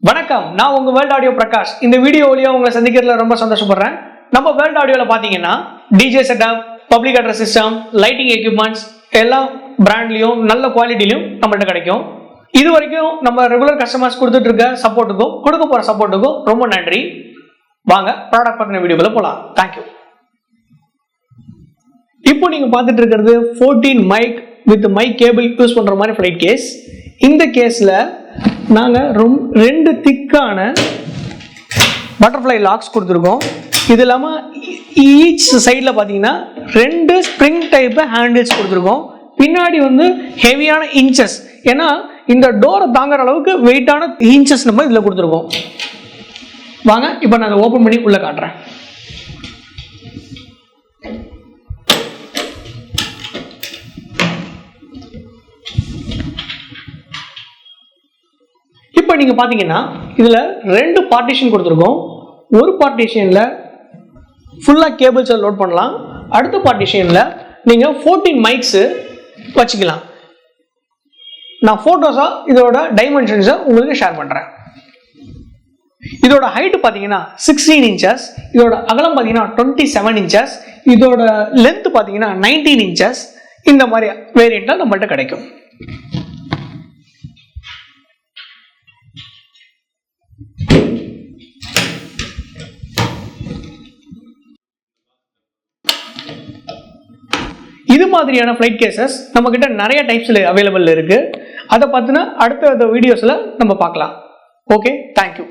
வணக்கம், நான் உங்க வேர்ல்ட் ஆடியோ பிரகாஷ். இந்த வீடியோ வழியா உங்களை சந்திக்கிறதுல ரொம்ப சந்தோஷப்படுறேன். நம்ம வேர்ல்ட் ஆடியோல பாத்தீங்கன்னா DJ setup, public address system, lighting equipments எல்லா பிராண்ட்லயும் நல்ல குவாலிட்டிலையும் நம்மள்ட்ட கிடைக்கும். இது வரைக்கும் நம்ம ரெகுலர் கஸ்டமர்ஸ் கொடுத்துட்டு இருக்க சப்போர்ட்டுக்கும் கொடுக்க போற சப்போர்ட்டுக்கும் ரொம்ப நன்றி. வாங்க ப்ராடக்ட் பத்தின வீடியோக்குள்ள போலாம். தேங்க்யூ. இப்போ நீங்க பார்த்துட்டு இருக்கிறது 14 mic with mic cable use பண்ற மாதிரி ஃபிளைட் கேஸ். இந்த கேஸ்ல நாங்க ரெண்டு திக்கான பட்டர்ஃப்ளை லாக்ஸ் கொடுத்துருக்கோம். இது இல்லாம ஈச் சைட்ல பாத்தீங்கன்னா ரெண்டு ஸ்ப்ரிங் டைப் ஹேண்டில்ஸ் கொடுத்துருக்கோம். பின்னாடி ஹெவியான இன்ச்சஸ், ஏன்னா இந்த டோரை தாங்குற அளவுக்கு வெயிட்டான இன்ச்சஸ் நம்ம இதுல கொடுத்துருக்கோம். வாங்க இப்போ நான் ஓபன் பண்ணி உள்ள காட்டுறேன். இப்போ நீங்க பாத்தீங்கன்னா இதுல ரெண்டு பார்ட்டிஷன் கொடுத்துருக்கோம். ஒரு பார்ட்டிஷன்ல ஃபுல்லா கேபிள்ஸ் லோட் பண்ணலாம். அடுத்த பார்ட்டிஷன்ல நீங்க 14 மைக்ஸ் வச்சுக்கலாம். நான் போட்டோஸா இதோட டைமென்ஷன்ஸை உங்களுக்கு ஷேர் பண்றேன். இதோட ஹைட் பாத்தீங்கன்னா 16 இன்ச்சஸ், இதோட அகலம் பாத்தீங்கன்னா 27 இன்ச்சஸ், இதோட லென்த் பாத்தீங்கன்னா 19 இன்ச்சஸ். இந்த மாதிரி வேரியண்ட்ல நம்மள்ட்ட கிடைக்கும். இது மாதிரியான ஃபிளைட் கேசஸ் நம்ம கிட்ட நிறைய டைப்ஸ்ல அவைலபிள் இருக்கு. அதை பார்த்தினா அடுத்த வீடியோஸ்ல நம்ம பார்க்கலாம். Okay, thank you.